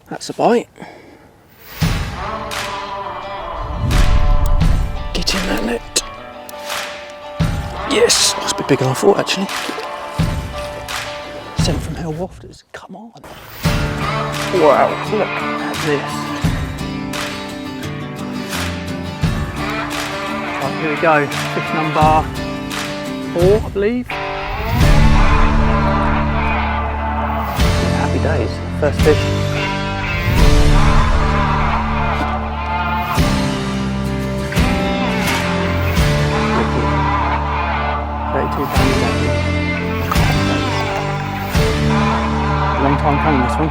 That's a bite. Get in that net. Yes, that's a bit bigger than I thought actually. Sent from Hell Wafters, come on. Wow, look at this. Right, here we go, fish number 4, I believe. Happy days, first fish. £32 long time coming this one.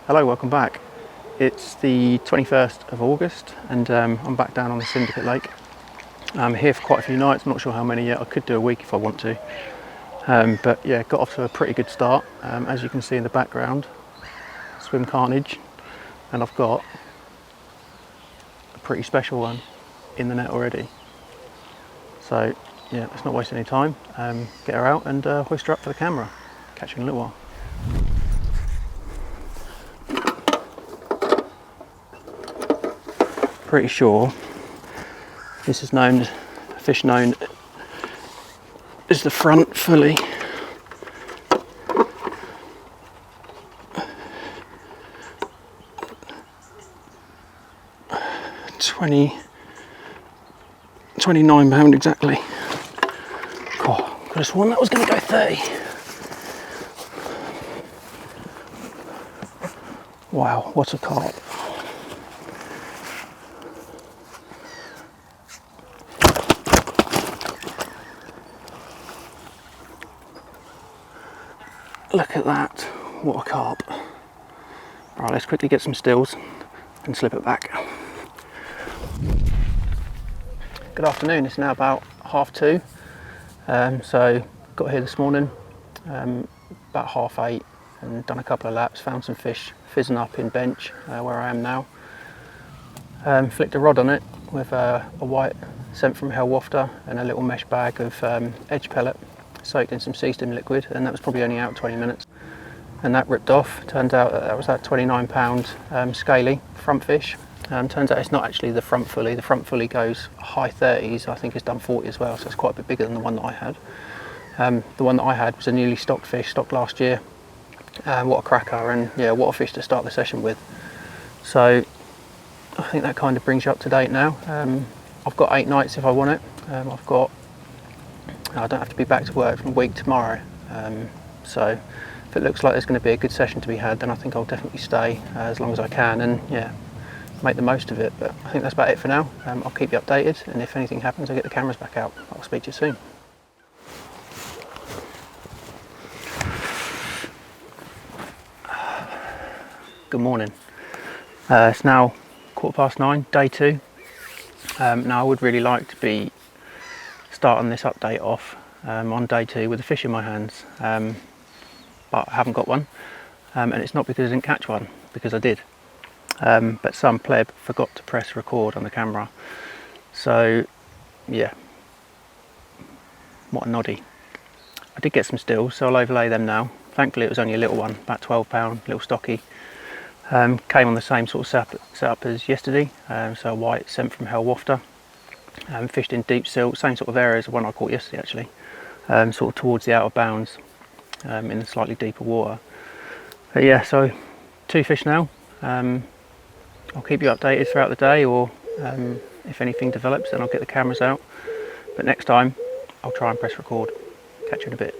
Hello, welcome back. It's the 21st of August and I'm back down on the Syndicate Lake. I'm here for quite a few nights, I'm not sure how many yet. I could do a week if I want to. But yeah, got off to a pretty good start. As you can see in the background, swim carnage, and I've got a pretty special one in the net already. So yeah, let's not waste any time. Get her out and hoist her up for the camera. Catch you in a little while. Pretty sure this is a fish known as the front fully. £29 exactly. God, could have sworn that was going to go 30. Wow, what a carp. Look at that, what a carp. Right, let's quickly get some stills and slip it back. Good afternoon, it's now about 2:30. So got here this morning about 8:30 and done a couple of laps, found some fish fizzing up in bench where I am now. Flicked a rod on it with a white sent from Hell Wafter and a little mesh bag of edge pellet soaked in some sea stim liquid, and that was probably only out 20 minutes. And that ripped off. Turns out that was that £29 scaly front fish. Turns out it's not actually the front fully. The front fully goes high 30s. I think it's done 40 as well, so it's quite a bit bigger than the one that I had. The one that I had was a newly stocked fish, stocked last year. What a cracker, and yeah, what a fish to start the session with. So I think that kind of brings you up to date now. I've got 8 nights if I want it. I don't have to be back to work from a week tomorrow. So if it looks like there's going to be a good session to be had, then I think I'll definitely stay as long as I can and yeah, make the most of it. But I think that's about it for now. I'll keep you updated, and if anything happens I'll get the cameras back out. I'll speak to you soon. Good morning. It's now 9:15, day 2. Now I would really like to be starting this update off on day 2 with a fish in my hands, but I haven't got one, and it's not because I didn't catch one, because I did, but some pleb forgot to press record on the camera. So yeah, what a noddy. I did get some stills, so I'll overlay them now. Thankfully it was only a little one, about £12, little stocky. Came on the same sort of setup as yesterday, so a white sent from Hell Wafter. Fished in deep silt, same sort of area as the one I caught yesterday actually, sort of towards the outer bounds, in the slightly deeper water. But yeah, so 2 fish now. I'll keep you updated throughout the day, or if anything develops then I'll get the cameras out. But next time I'll try and press record. Catch you in a bit.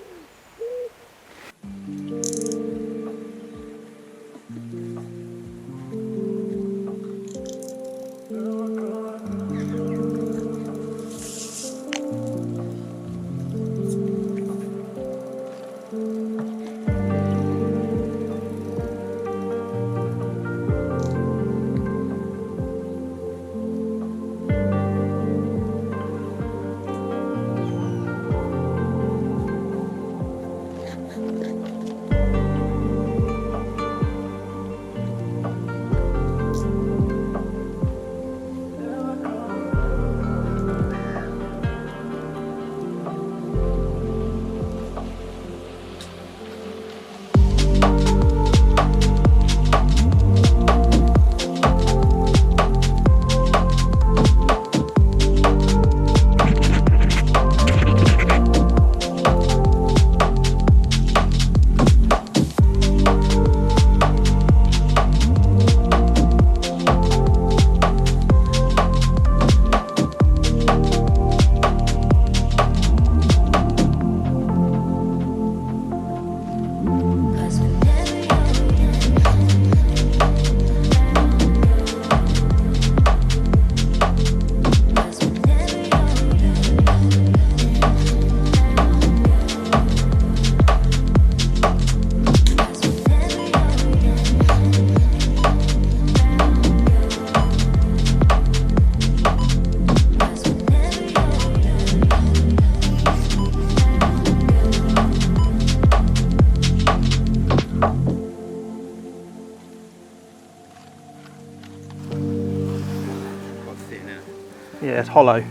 Yeah, it's hollow.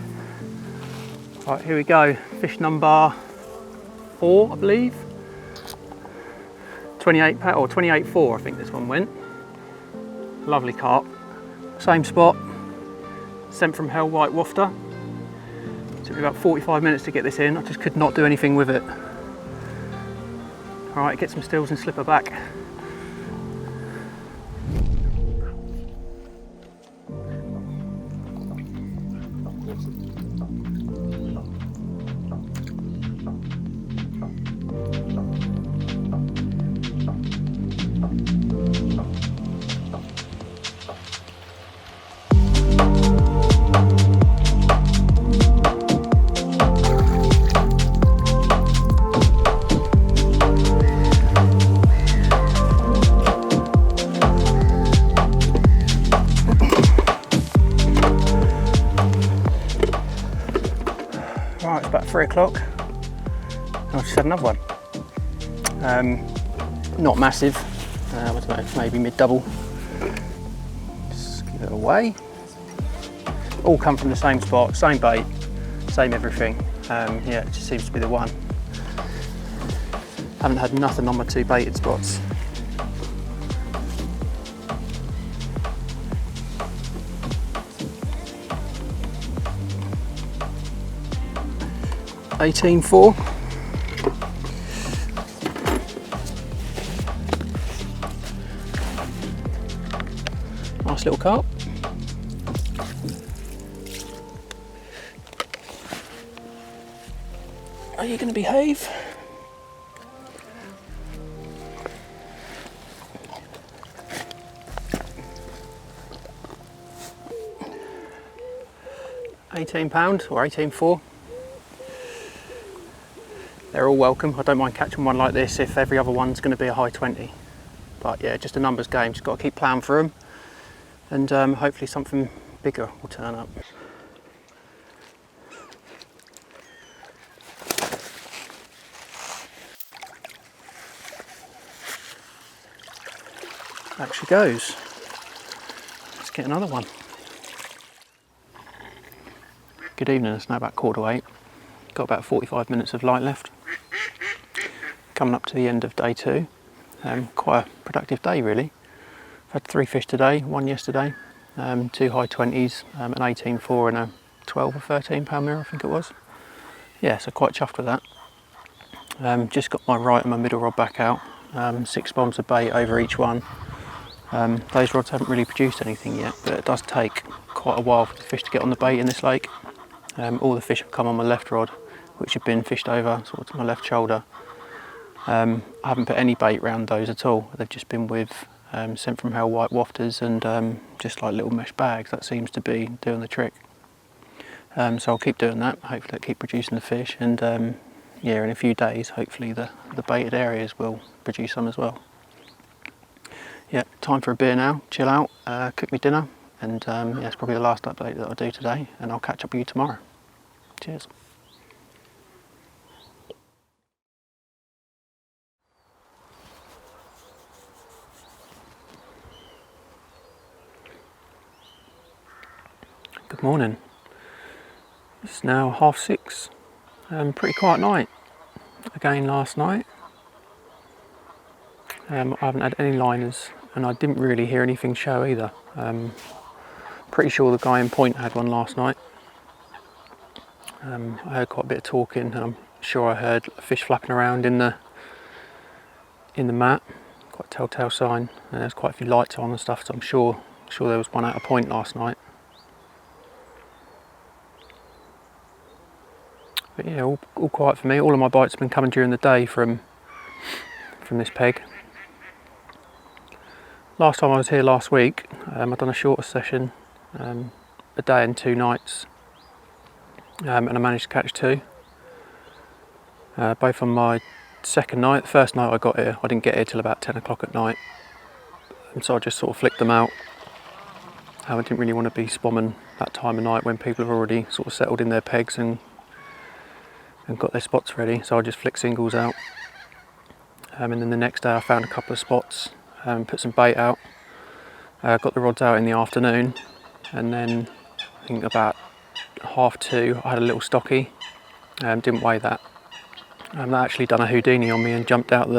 Right, here we go. Fish number 4, I believe. 28 or 28.4, I think this one went. Lovely carp. Same spot. Sent from Hell White Wafter. Took me about 45 minutes to get this in. I just could not do anything with it. All right, get some stills and slip her back. Right, it's about 3 o'clock. I've just had another one. Not massive, I don't know, maybe mid-double. Just give it away. All come from the same spot, same bait, same everything. Yeah, it just seems to be the one. Haven't had nothing on my 2 baited spots. $18.4. Nice little carp. Are you going to behave? £18 or 18.4. They're all welcome. I don't mind catching one like this if every other one's going to be a high 20. But yeah, just a numbers game. Just got to keep ploughing for them, and hopefully something bigger will turn up. Back she goes. Let's get another one. Good evening. It's now about 7:45. Got about 45 minutes of light left. Coming up to the end of day 2. Quite a productive day really. I've had 3 fish today, 1 yesterday, 2 high 20s, an 18.4 and a 12 or 13 pound mirror I think it was. Yeah, so quite chuffed with that. Just got my right and my middle rod back out, 6 bombs of bait over each one. Those rods haven't really produced anything yet, but it does take quite a while for the fish to get on the bait in this lake. All the fish have come on my left rod, which have been fished over sort of to my left shoulder. I haven't put any bait around those at all. They've just been with sent from Hell White Wafters and just like little mesh bags. That seems to be doing the trick. So I'll keep doing that. Hopefully I'll keep producing the fish, and yeah, in a few days hopefully the baited areas will produce some as well. Yeah, time for a beer now, chill out, cook me dinner, and yeah, it's probably the last update that I'll do today, and I'll catch up with you tomorrow. Cheers. Good morning. It's now 6:30. Pretty quiet night. Again last night. I haven't had any liners, and I didn't really hear anything show either. Pretty sure the guy in Point had one last night. I heard quite a bit of talking, and I'm sure I heard a fish flapping around in the mat. Quite a telltale sign. And there's quite a few lights on and stuff, so I'm sure there was one out of Point last night. But yeah, all quiet for me. All of my bites have been coming during the day from this peg. Last time I was here last week, I'd done a shorter session, a day and 2 nights, and I managed to catch 2. Both on my second night. The first night I got here, I didn't get here till about 10 o'clock at night, and so I just sort of flicked them out. I didn't really want to be spomming that time of night when people have already sort of settled in their pegs and got their spots ready, so I just flicked singles out. And then the next day I found a couple of spots, put some bait out, got the rods out in the afternoon, and then I think about 2:30, I had a little stocky, didn't weigh that. That actually done a Houdini on me and jumped out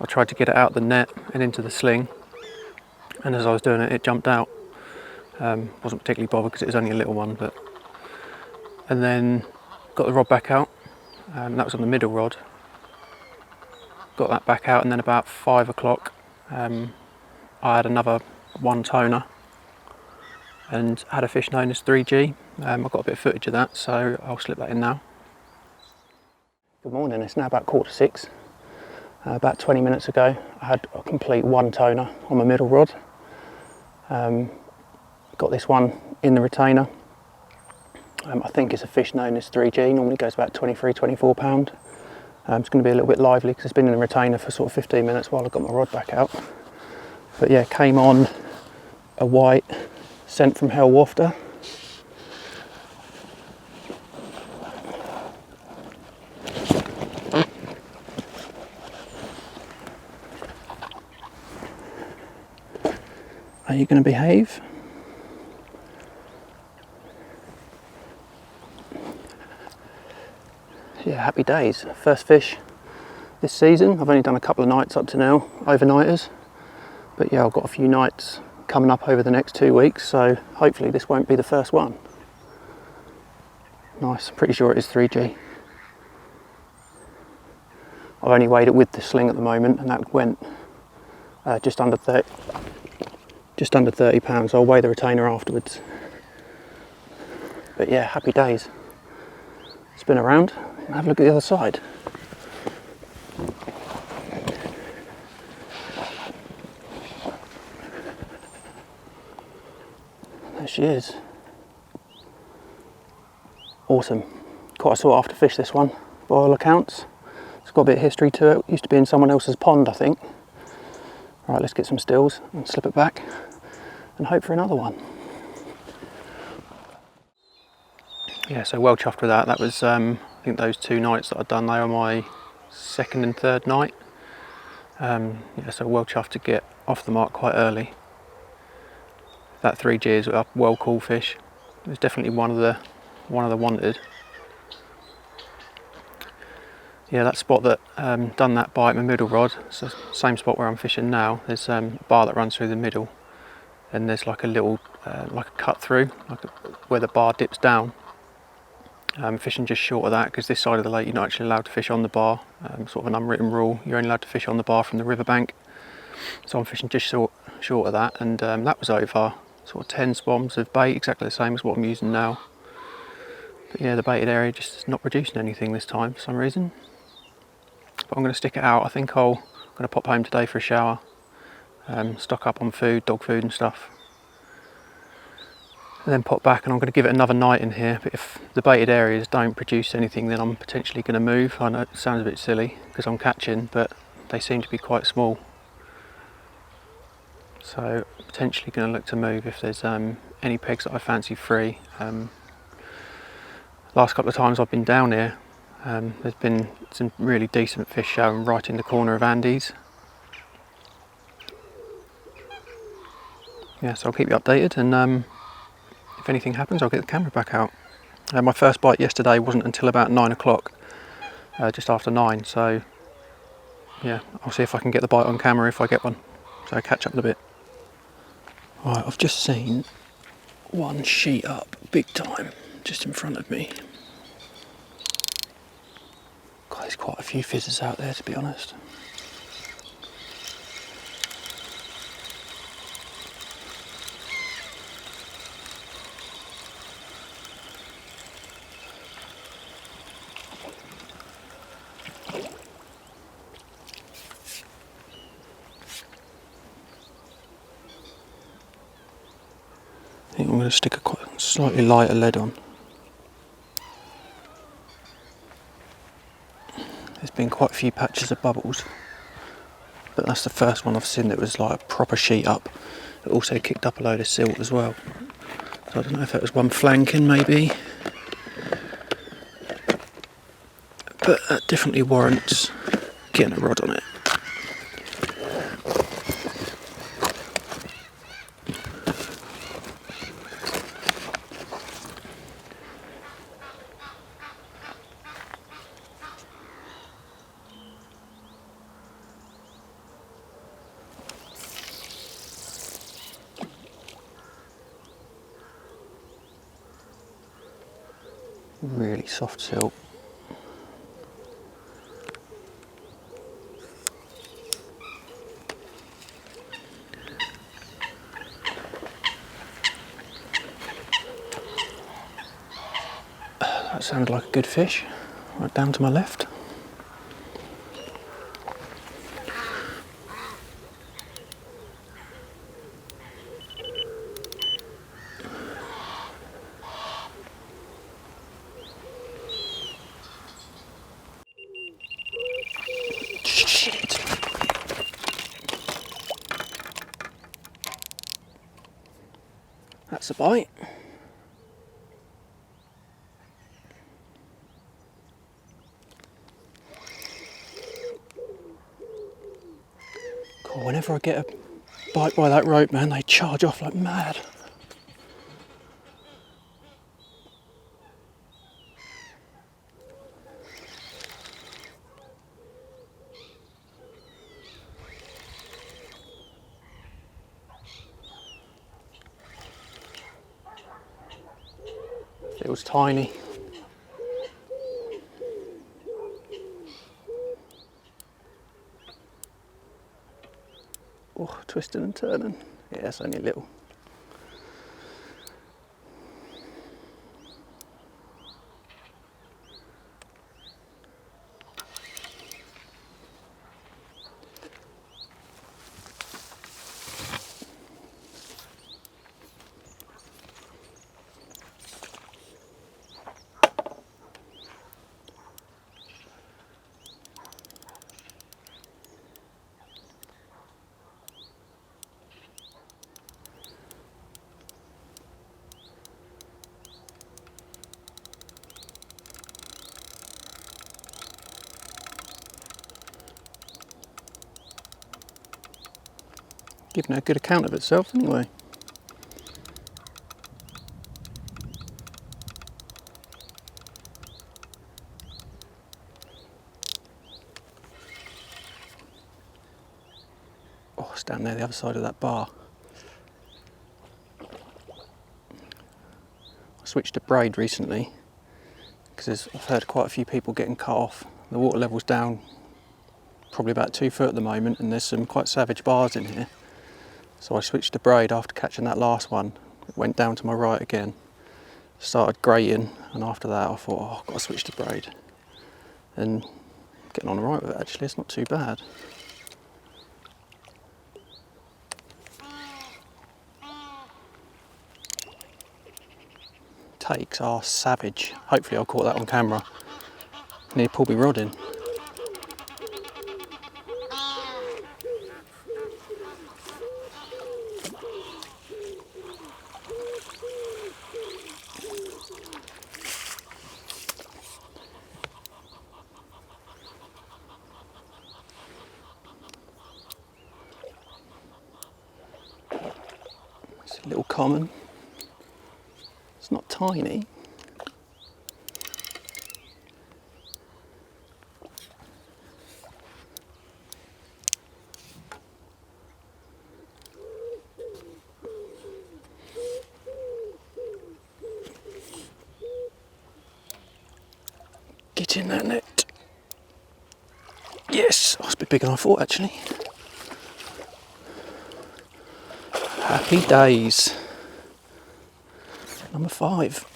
I tried to get it out the net and into the sling, and as I was doing it, it jumped out. Wasn't particularly bothered because it was only a little one, and then got the rod back out, that was on the middle rod. Got that back out, and then about 5 o'clock I had another 1 toner and had a fish known as 3G. I've got a bit of footage of that, so I'll slip that in now. Good morning, it's now about 5:45. About 20 minutes ago I had a complete 1 toner on my middle rod. Got this one in the retainer. I think it's a fish known as 3G, normally goes about 23-24 pound. It's going to be a little bit lively because it's been in the retainer for sort of 15 minutes while I got my rod back out. But yeah, came on a white sent from Hell Wafter. Are you going to behave? Yeah, happy days. First fish this season. I've only done a couple of nights up to now, overnighters. But yeah, I've got a few nights coming up over the next 2 weeks, so hopefully this won't be the first one. Nice, pretty sure it is 3G. I've only weighed it with the sling at the moment, and that went just under 30 pounds. I'll weigh the retainer afterwards. But yeah, happy days. Spin around and have a look at the other side. There she is. Awesome. Quite a sought after fish, this one, by all accounts. It's got a bit of history to it. Used to be in someone else's pond, I think. Right, let's get some stills and slip it back and hope for another one. Yeah, so well chuffed with that. That was, I think those 2 nights that I'd done, they were my 2nd and 3rd night. Yeah, so well chuffed to get off the mark quite early. That 3G is a well cool fish. It was definitely one of the wanted. Yeah, that spot that done that bite, my middle rod, it's the same spot where I'm fishing now. There's a bar that runs through the middle, and there's like a little, like a cut through, where the bar dips down. Fishing just short of that, because this side of the lake you're not actually allowed to fish on the bar. Sort of an unwritten rule, you're only allowed to fish on the bar from the riverbank. So I'm fishing just short of that, and that was over sort of 10 spoms of bait, exactly the same as what I'm using now. But yeah, the baited area just is not producing anything this time for some reason. But I'm going to stick it out. I think I'm going to pop home today for a shower, stock up on food, dog food and stuff, and then pop back, and I'm going to give it another night in here. But if the baited areas don't produce anything, then I'm potentially going to move. I know it sounds a bit silly because I'm catching, but they seem to be quite small. So potentially going to look to move if there's any pegs that I fancy free. Last couple of times I've been down here, there's been some really decent fish showing right in the corner of Andy's. Yeah, so I'll keep you updated, and if anything happens I'll get the camera back out. My first bite yesterday wasn't until about 9 o'clock, just after 9, so yeah, I'll see if I can get the bite on camera if I get one. So I'll catch up in a bit. Right, I've just seen one sheet up, big time, just in front of me. God, there's quite a few fizzers out there, to be honest. I think I'm going to stick a quite slightly lighter lead on. There's been quite a few patches of bubbles, but that's the first one I've seen that was like a proper sheet up. It also kicked up a load of silt as well. So I don't know if that was one flanking maybe, but that definitely warrants getting a rod on it. really soft silt. That sounded like a good fish, right down to my left. Shit. That's a bite. God, whenever I get a bite by that rope, man, they charge off like mad. Feels tiny. Oh, twisting and turning. Yeah, it's only a little. Giving a good account of itself anyway. Oh, it's down there, the other side of that bar. I switched to braid recently because I've heard quite a few people getting cut off. The water level's down probably about 2 foot at the moment, and there's some quite savage bars in here. So I switched to braid after catching that last one. It went down to my right again, started grating, and after that I thought, oh, I've got to switch to braid. And getting on alright with it actually, it's not too bad. Takes are savage. Hopefully I caught that on camera. Nearly pulled me rod in. It's a little common. It's not tiny. Get in that net. Yes, oh, it's a bit bigger than I thought actually. Happy days. Number 5.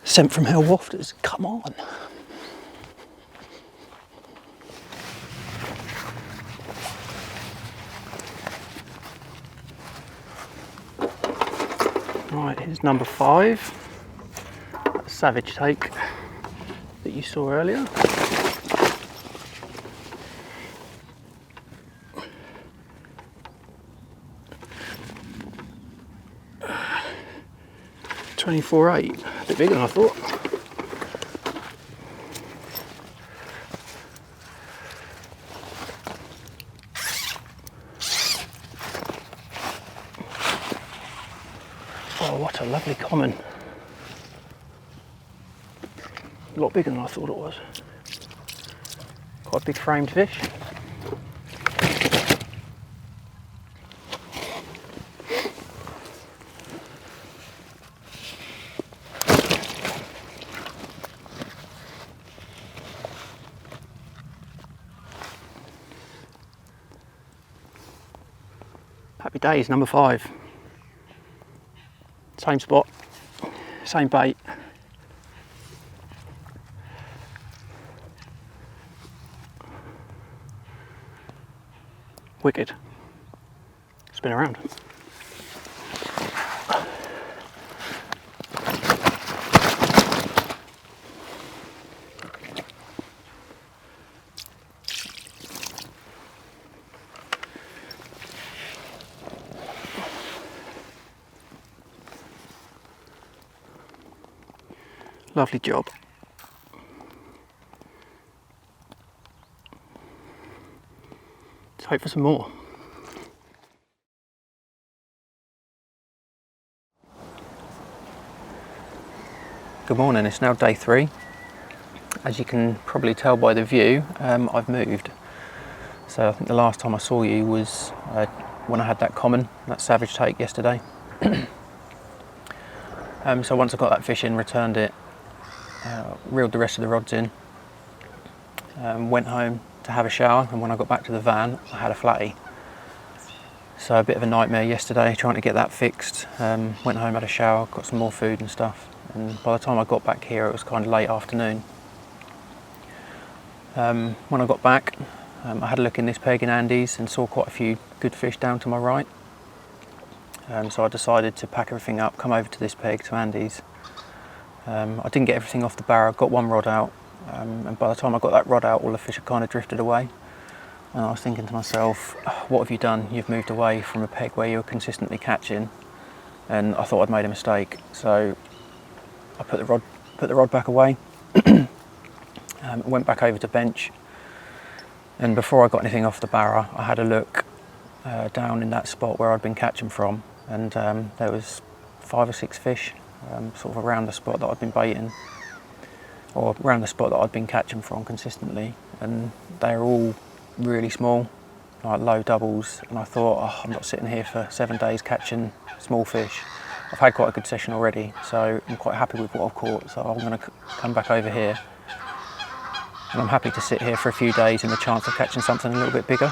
Sent from Hell Wafters, come on. Right, here's number 5. That savage take that you saw earlier. $24.8, a bit bigger than I thought. Oh, what a lovely common. A lot bigger than I thought it was. Quite a big framed fish. Happy days, number 5. Same spot, same bait. Wicked. Spin around. Lovely job. Let's hope for some more. Good morning, it's now day 3. As you can probably tell by the view, I've moved. So I think the last time I saw you was when I had that savage take yesterday. So once I got that fish in, returned it, reeled the rest of the rods in, went home to have a shower, and when I got back to the van I had a flatty. So a bit of a nightmare yesterday trying to get that fixed. Went home, had a shower, got some more food and stuff, and by the time I got back here it was kind of late afternoon. When I got back, I had a look in this peg in Andy's and saw quite a few good fish down to my right. So I decided to pack everything up, come over to this peg, to Andy's. I didn't get everything off the barrow, got one rod out, and by the time I got that rod out all the fish had kind of drifted away. And I was thinking to myself, what have you done? You've moved away from a peg where you're consistently catching, and I thought I'd made a mistake. So I put the rod back away, went back over to bench, and before I got anything off the barrow I had a look down in that spot where I'd been catching from, and there was 5 or 6 fish sort of around the spot that I'd been baiting, or around the spot that I'd been catching from consistently, and they were all really small, like low doubles, and I thought, oh, I'm not sitting here for 7 days catching small fish. I've had quite a good session already, so I'm quite happy with what I've caught, so I'm going to come back over here, and I'm happy to sit here for a few days in the chance of catching something a little bit bigger.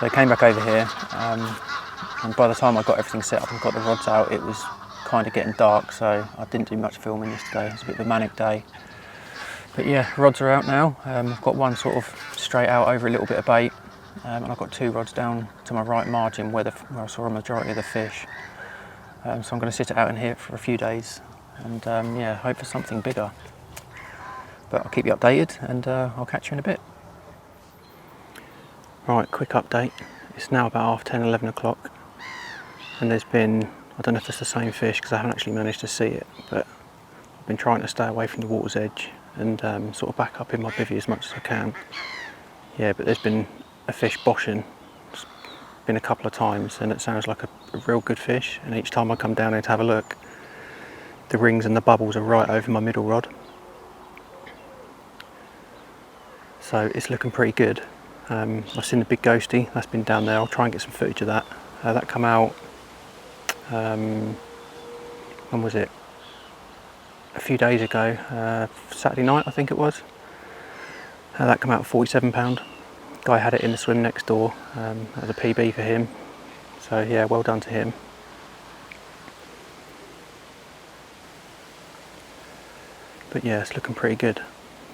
So I came back over here, and by the time I got everything set up and got the rods out, it was kind of getting dark, so I didn't do much filming yesterday. It was a bit of a manic day. But yeah, rods are out now. I've got one sort of straight out over a little bit of bait, and I've got 2 rods down to my right margin where I saw a majority of the fish. So I'm going to sit it out in here for a few days, and yeah, hope for something bigger. But I'll keep you updated, and I'll catch you in a bit. Right, quick update. It's now about 10:30, 11 o'clock, and there's been, I don't know if it's the same fish because I haven't actually managed to see it, but I've been trying to stay away from the water's edge and sort of back up in my bivvy as much as I can. Yeah, but there's been a fish boshing. It's been a couple of times, and it sounds like a real good fish, and each time I come down here to have a look, the rings and the bubbles are right over my middle rod. So it's looking pretty good. I've seen the big ghosty, that's been down there. I'll try and get some footage of that. That come out, when was it? A few days ago, Saturday night I think it was. That come out at £47. Guy had it in the swim next door, as a PB for him. So yeah, well done to him. But yeah, it's looking pretty good.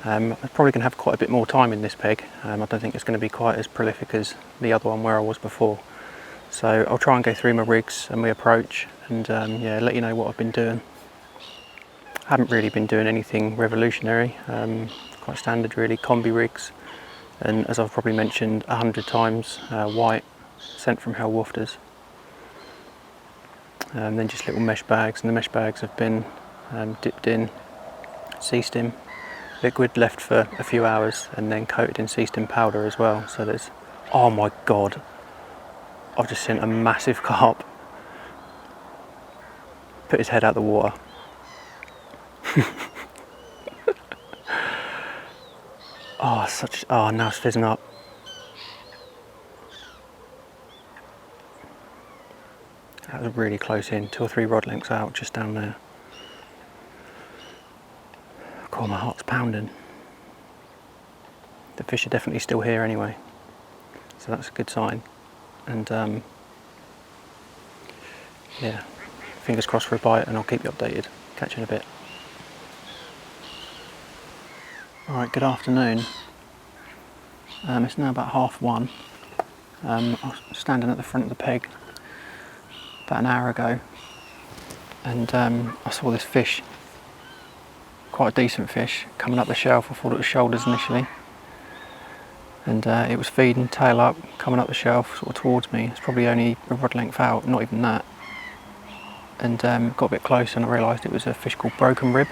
I'm probably going to have quite a bit more time in this peg. I don't think it's going to be quite as prolific as the other one where I was before. So I'll try and go through my rigs and my approach, and yeah, let you know what I've been doing. I haven't really been doing anything revolutionary, quite standard really, combi rigs, and as I've probably mentioned 100 times, white, sent from Hell Wafters. And then just little mesh bags, and the mesh bags have been dipped in sea stim liquid, left for a few hours, and then coated in sea stim powder as well. So there's, oh my god, I've just seen a massive carp put his head out the water. Oh, now it's fizzing up. That was really close in, 2 or 3 rod lengths out, just down there. God, my heart's pounding. The fish are definitely still here anyway, so that's a good sign. And yeah, fingers crossed for a bite, and I'll keep you updated. Catch you in a bit. Alright, good afternoon. It's now about 1:30. I was standing at the front of the peg about an hour ago, and I saw this fish, quite a decent fish, coming up the shelf. I thought it was shoulders initially, and it was feeding, tail up, coming up the shelf sort of towards me. It's probably only a rod length out, not even that, and got a bit closer and I realised it was a fish called broken rib.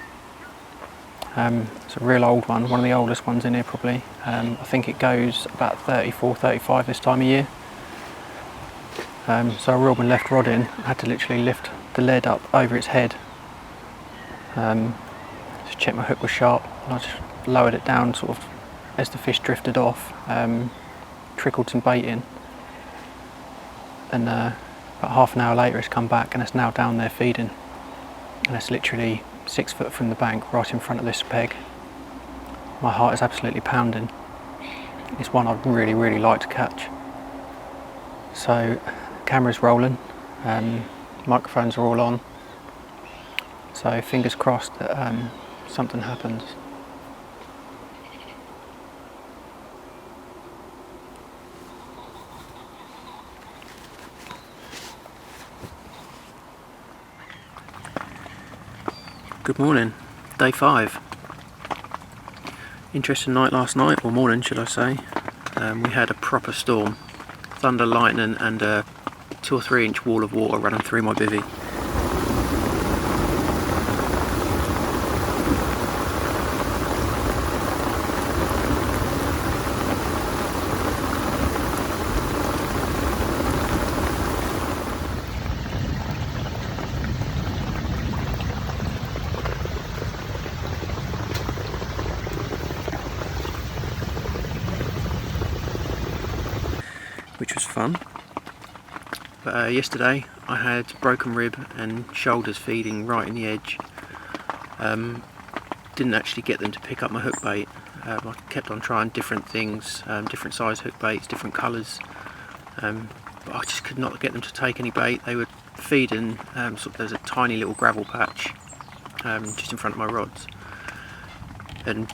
It's a real old one of the oldest ones in here probably. I think it goes about 34, 35 this time of year. So I reeled my left rod in. I had to literally lift the lead up over its head. Just check my hook was sharp, and I just lowered it down sort of as the fish drifted off. Trickled some bait in, and about half an hour later it's come back and it's now down there feeding, and it's literally 6 foot from the bank right in front of this peg. My heart is absolutely pounding. It's one I'd really like to catch. So camera's rolling, microphones are all on, so fingers crossed that something happens. Good morning, day 5. Interesting night last night, or morning should I say. We had a proper storm, thunder, lightning and a 2 or 3 inch wall of water running through my bivvy. Which was fun. But yesterday I had broken rib and shoulders feeding right in the edge. Didn't actually get them to pick up my hook bait. I kept on trying different things, different size hook baits, different colours, but I just could not get them to take any bait. They were feeding, there's a tiny little gravel patch just in front of my rods, and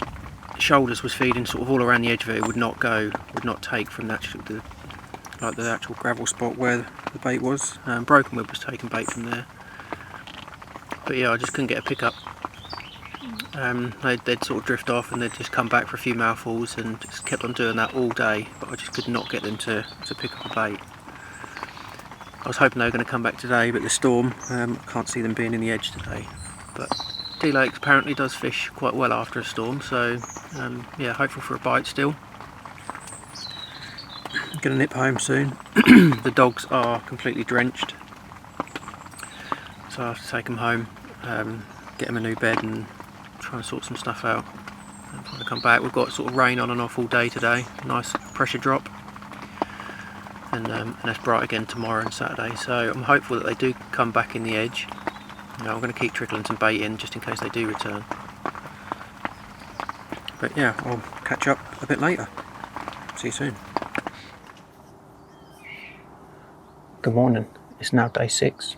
shoulders was feeding sort of all around the edge of it. It would not take from the actual gravel spot where the bait was. Broken rib was taking bait from there, but yeah, I just couldn't get a pickup. They'd sort of drift off and they'd just come back for a few mouthfuls, and just kept on doing that all day, but I just could not get them to pick up a bait. I was hoping they were going to come back today, but the storm, I can't see them being in the edge today. But D Lake apparently does fish quite well after a storm, so yeah, hopeful for a bite still. I'm going to nip home soon. The dogs are completely drenched, so I have to take them home, get them a new bed and try and sort some stuff out. I'm trying to come back. We've got sort of rain on and off all day today, nice pressure drop, and it's bright again tomorrow and Saturday, so I'm hopeful that they do come back in the edge. I'm going to keep trickling some bait in just in case they do return. But yeah, I'll catch up a bit later. See you soon. Good morning, it's now day 6.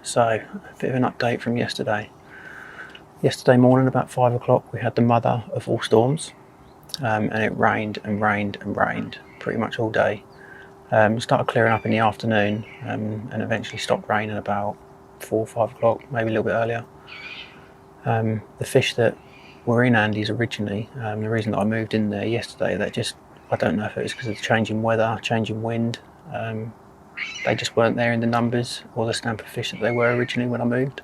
So, a bit of an update from yesterday. Yesterday morning about 5 o'clock we had the mother of all storms, and it rained and rained and rained pretty much all day. It started clearing up in the afternoon, and eventually stopped raining about 4 or 5 o'clock, maybe a little bit earlier. The fish that were in Andy's originally, the reason that I moved in there yesterday, I don't know if it was because of the changing weather, changing wind, they just weren't there in the numbers or the stamp of fish that they were originally when I moved.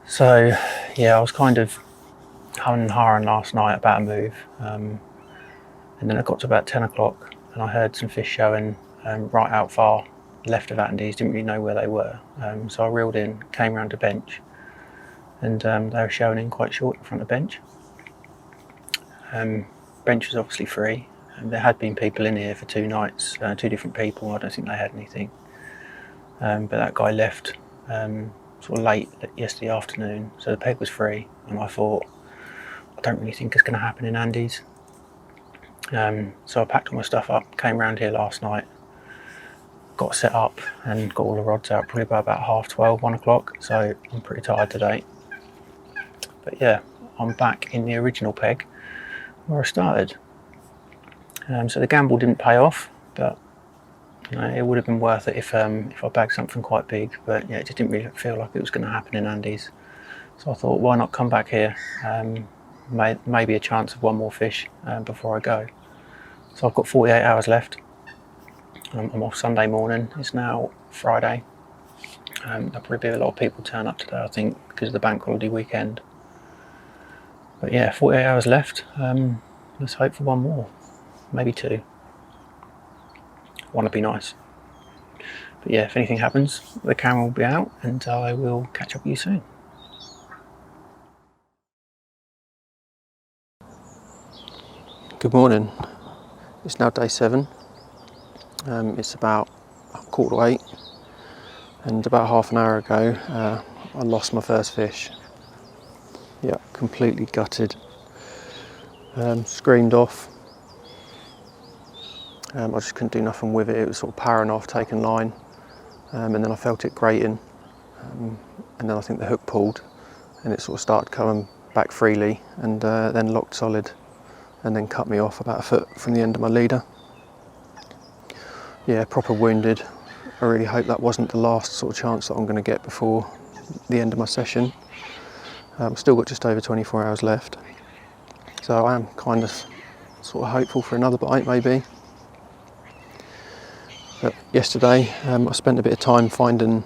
So yeah, I was kind of humming and hawing last night about a move, and then I got to about 10 o'clock and I heard some fish showing right out far left of Andy's. Didn't really know where they were, so I reeled in, came round a bench, and they were showing in quite short in front of the bench. Bench was obviously free, and there had been people in here for 2 nights, 2 different people. I don't think they had anything, but that guy left sort of late yesterday afternoon, so the peg was free, and I thought, I don't really think it's going to happen in Andy's. So I packed all my stuff up, came round here last night, got set up and got all the rods out probably by about 12:30, 1 o'clock, so I'm pretty tired today. But yeah, I'm back in the original peg where I started. So the gamble didn't pay off, but it would have been worth it if I bagged something quite big, but yeah, it just didn't really feel like it was going to happen in Andy's. So I thought, why not come back here? Maybe a chance of one more fish before I go. So I've got 48 hours left. I'm off Sunday morning. It's now Friday. There'll probably be a lot of people turn up today, I think, because of the bank holiday weekend. But yeah, 48 hours left. Let's hope for one more, maybe 2. One would be nice. But yeah, if anything happens, the camera will be out and I will catch up with you soon. Good morning. It's now day 7. It's about 7:45, and about half an hour ago I lost my first fish. Yeah, completely gutted. Screamed off. I just couldn't do nothing with it. It was sort of powering off, taking line, and then I felt it grating, and then I think the hook pulled and it sort of started coming back freely, and then locked solid and then cut me off about 1 foot from the end of my leader. Yeah, proper wounded. I really hope that wasn't the last sort of chance that I'm going to get before the end of my session. Still got just over 24 hours left, so I am kind of sort of hopeful for another bite maybe. But yesterday I spent a bit of time finding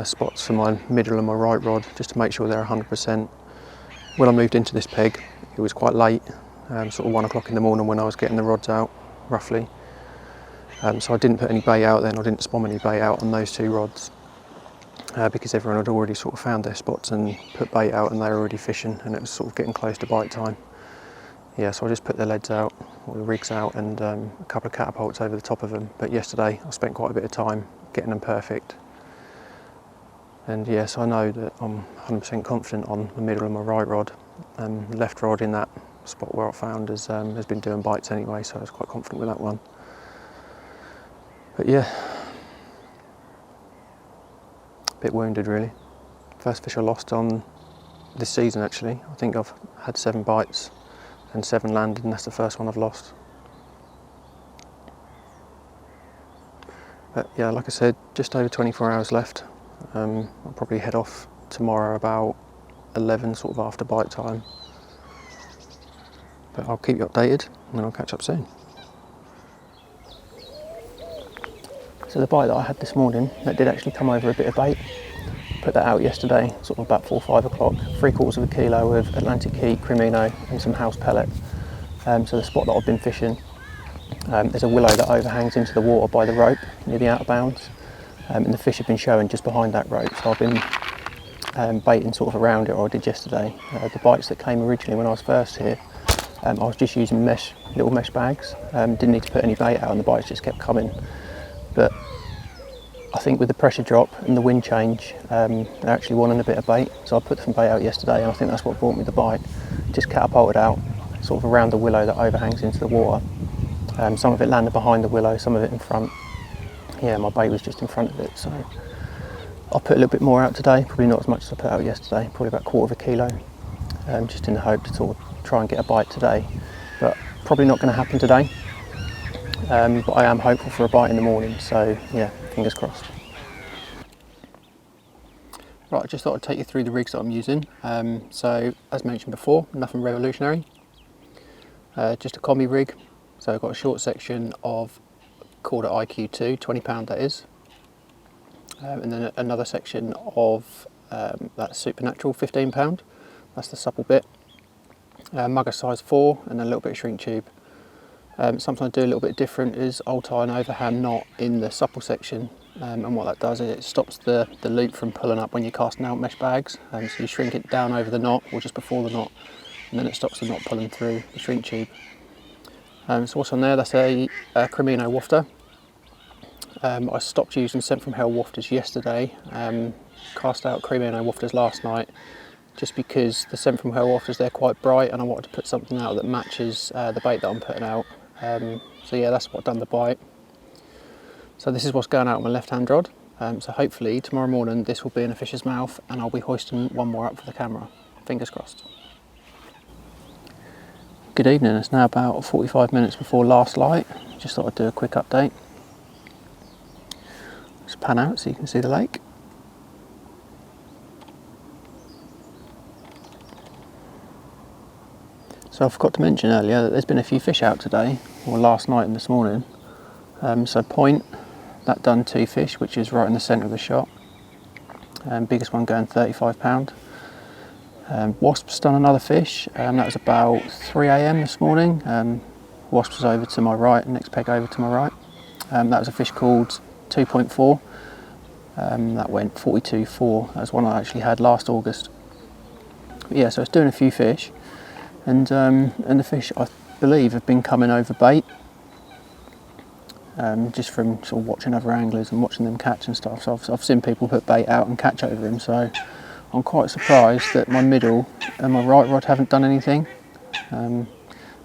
spots for my middle and my right rod just to make sure they're 100%. When I moved into this peg, it was quite late, sort of 1 o'clock in the morning when I was getting the rods out, roughly. So I didn't put any bait out then, I didn't spom any bait out on those 2 rods because everyone had already sort of found their spots and put bait out, and they were already fishing, and it was sort of getting close to bite time. Yeah, so I just put the leads out, or the rigs out, and a couple of catapults over the top of them. But yesterday I spent quite a bit of time getting them perfect. And yes, I know that I'm 100% confident on the middle and my right rod. The left rod in that spot where I found has been doing bites anyway, so I was quite confident with that one. But yeah, a bit wounded really. First fish I lost on this season actually. I think I've had 7 bites and 7 landed, and that's the first one I've lost. But yeah, like I said, just over 24 hours left. I'll probably head off tomorrow about 11, sort of after bite time. But I'll keep you updated and I'll catch up soon. So the bite that I had this morning, that did actually come over a bit of bait. Put that out yesterday, sort of about 4 or 5 o'clock, 3/4 kilo of Atlantic heat, Crimino and some house pellet. So the spot that I've been fishing, there's a willow that overhangs into the water by the rope near the outer bounds, and the fish have been showing just behind that rope, so I've been baiting sort of around it, or I did yesterday. The bites that came originally when I was first here, I was just using little mesh bags, didn't need to put any bait out and the bites just kept coming. But I think with the pressure drop and the wind change, they're actually wanting a bit of bait, so I put some bait out yesterday, and I think that's what brought me the bite. Just catapulted out sort of around the willow that overhangs into the water. Some of it landed behind the willow, some of it in front. Yeah, my bait was just in front of it, so I'll put a little bit more out today, probably not as much as I put out yesterday, probably about 1/4 kilo, just in the hope to sort of try and get a bite today, but probably not going to happen today. But I am hopeful for a bite in the morning, so yeah, fingers crossed. Right, I just thought I'd take you through the rigs that I'm using. So as mentioned before, nothing revolutionary, just a combi rig. So I've got a short section of Corda IQ2, 20 pound that is, and then another section of that Supernatural, 15 pound, that's the supple bit, mugger size 4, and a little bit of shrink tube. Something I do a little bit different is I'll tie an overhand knot in the supple section, and what that does is it stops the loop from pulling up when you're casting out mesh bags, so you shrink it down over the knot or just before the knot, and then it stops them not pulling through the shrink tube. So what's on there? That's a Cremino wafter. I stopped using Scent from Hell wafters yesterday, cast out Cremino wafters last night, just because the Scent from Hell wafters, they're quite bright and I wanted to put something out that matches the bait that I'm putting out. So yeah, that's what done the bite. So this is what's going out on my left hand rod. So hopefully tomorrow morning this will be in a fish's mouth and I'll be hoisting one more up for the camera. Fingers crossed. Good evening, it's now about 45 minutes before last light. Just thought I'd do a quick update. Just pan out so you can see the lake. So I forgot to mention earlier that there's been a few fish out today, or last night and this morning. So point, that done 2 fish, which is right in the centre of the shot. Biggest one going £35. Wasp's done another fish, that was about 3 AM this morning. Wasp was over to my right, next peg over to my right. That was a fish called 2.4. That went 42.4. That was one I actually had last August. But yeah, so it's doing a few fish, and the fish I believe have been coming over bait. Just from sort of watching other anglers and watching them catch and stuff. So I've seen people put bait out and catch over them, so I'm quite surprised that my middle and my right rod haven't done anything.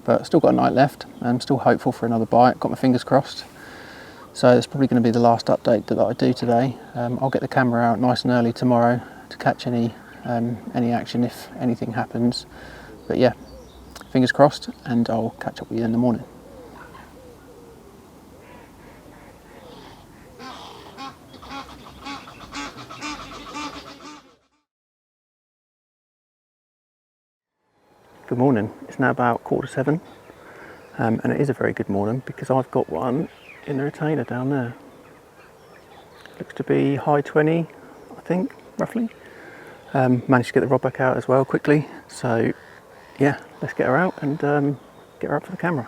But still got a night left. I'm still hopeful for another bite, got my fingers crossed. So it's probably going to be the last update that I do today. I'll get the camera out nice and early tomorrow to catch any action if anything happens. But yeah, fingers crossed, and I'll catch up with you in the morning. Good morning, it's now about 7:15, and it is a very good morning because I've got one in the retainer down there. Looks to be high 20, I think, roughly. Managed to get the rod back out as well quickly, so yeah, let's get her out and get her up for the camera.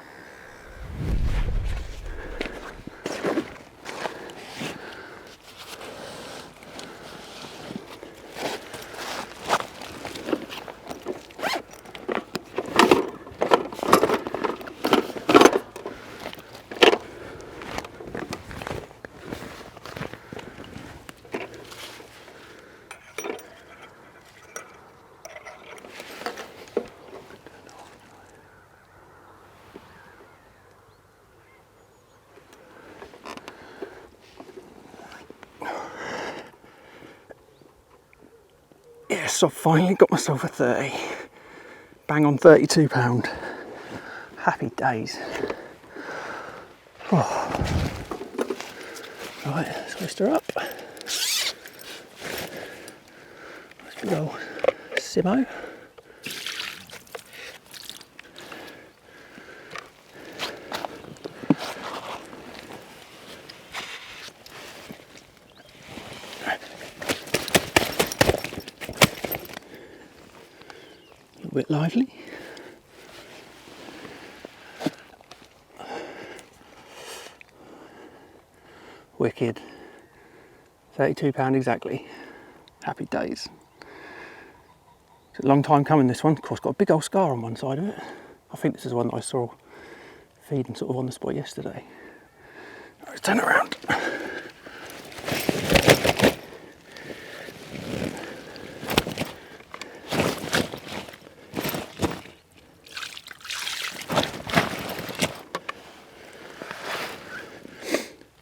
Yes, I've finally got myself a 30. Bang on £32. Happy days. Oh. Right, let's hoist her up. Nice big old Simo. A bit lively. Wicked. £32 exactly. Happy days. It's a long time coming, this one. Of course, got a big old scar on one side of it. I think this is one that I saw feeding sort of on the spot yesterday. Right, let's turn it around.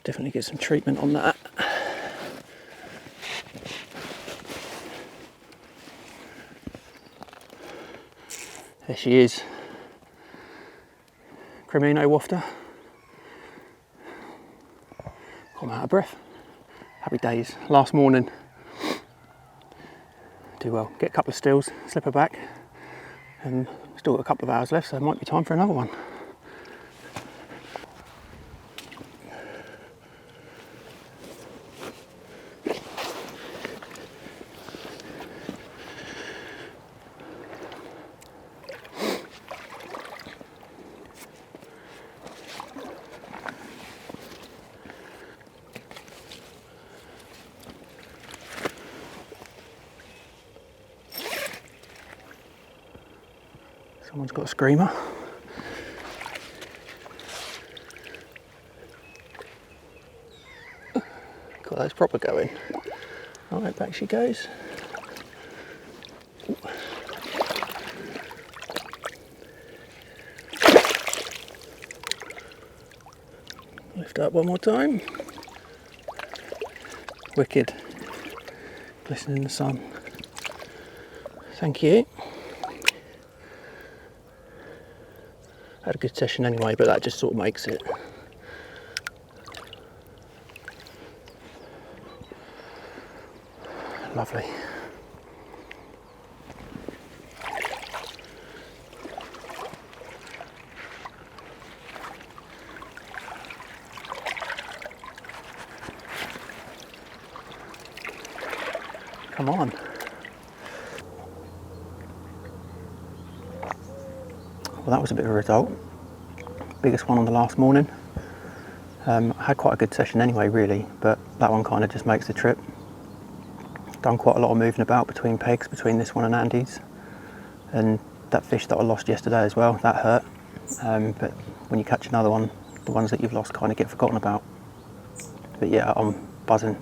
Definitely get some treatment on that. There she is. Cremino wafter. I'm out of breath. Happy days. Last morning. Do well. Get a couple of stills, slip her back, and still got a couple of hours left, so it might be time for another one. Someone's got a screamer. Got those proper going. Alright, back she goes. Ooh. Lift up one more time. Wicked. Glistening in the sun. Thank you. Had a good session anyway, but that just sort of makes it. Lovely. Come on. Well, that was a bit of a result. Biggest one on the last morning. I had quite a good session anyway, really, but that one kind of just makes the trip. Done quite a lot of moving about between pegs, between this one and Andy's, and that fish that I lost yesterday as well, that hurt. But when you catch another one, the ones that you've lost kind of get forgotten about. But yeah, I'm buzzing,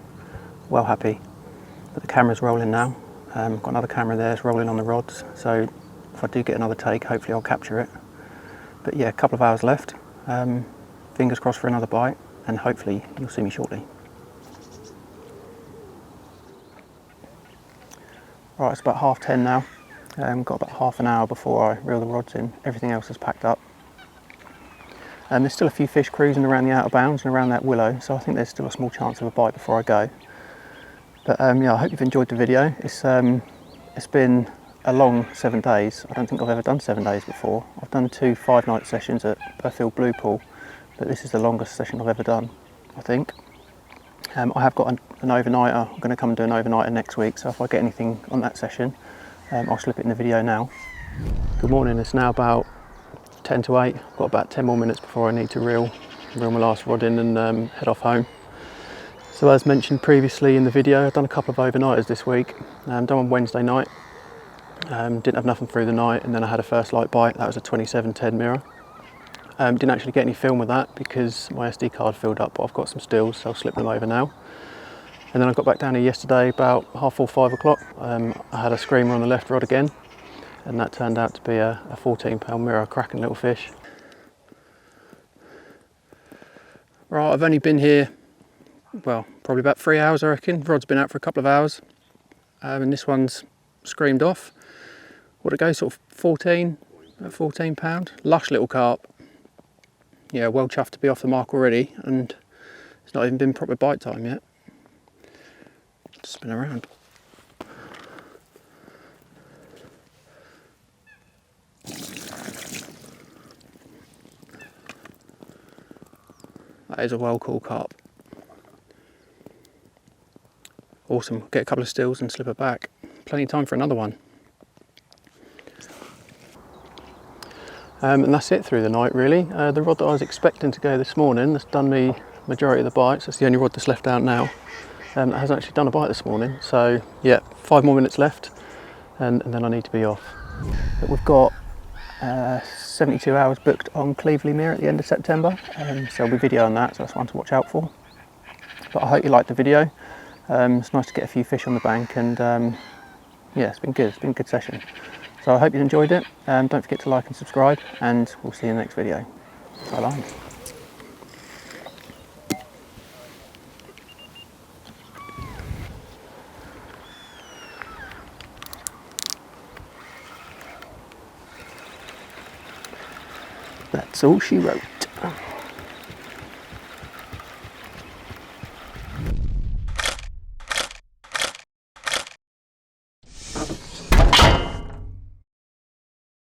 well happy. But the camera's rolling now. Got another camera there, it's rolling on the rods, so if I do get another take, hopefully I'll capture it. But yeah, a couple of hours left. Fingers crossed for another bite, and hopefully you'll see me shortly. Right, it's about 10:30 now. Got about half an hour before I reel the rods in. Everything else is packed up. There's still a few fish cruising around the outer bounds and around that willow, so I think there's still a small chance of a bite before I go. But yeah, I hope you've enjoyed the video. It's been a long 7 days. I don't think I've ever done 7 days before. I've done 2 5-night sessions at Burfield Blue Pool, but this is the longest session I've ever done, I think. I have got an overnighter. I'm going to come and do an overnighter next week, so if I get anything on that session, I'll slip it in the video now. Good morning, it's now about 10 to 8. I've got about 10 more minutes before I need to reel my last rod in and head off home. So as mentioned previously in the video, I've done a couple of overnighters this week. Done on Wednesday night. Didn't have nothing through the night, and then I had a first light bite. That was a 27-10 mirror. Didn't actually get any film of that because my SD card filled up, but I've got some stills, so I'll slip them over now. And then I got back down here yesterday about 4:30, 5 o'clock. I had a screamer on the left rod again, and that turned out to be a 14-pound mirror, cracking little fish. Right, I've only been here, well, probably about 3 hours I reckon. The rod's been out for a couple of hours, and this one's screamed off. What'd it go, sort of 14 pound? Lush little carp. Yeah, well chuffed to be off the mark already, and it's not even been proper bite time yet. Spin around. That is a well cool carp. Awesome, get a couple of stills and slip it back. Plenty of time for another one. And that's it through the night really. The rod that I was expecting to go this morning, that's done the majority of the bites. That's the only rod that's left out now. That hasn't actually done a bite this morning. So yeah, 5 more minutes left and then I need to be off. But we've got 72 hours booked on Cleveley Mere at the end of September. So we'll be videoing that, so that's one to watch out for. But I hope you liked the video. It's nice to get a few fish on the bank, and yeah, it's been good. It's been a good session. So I hope you enjoyed it. Don't forget to like and subscribe, and we'll see you in the next video. So long. That's all she wrote.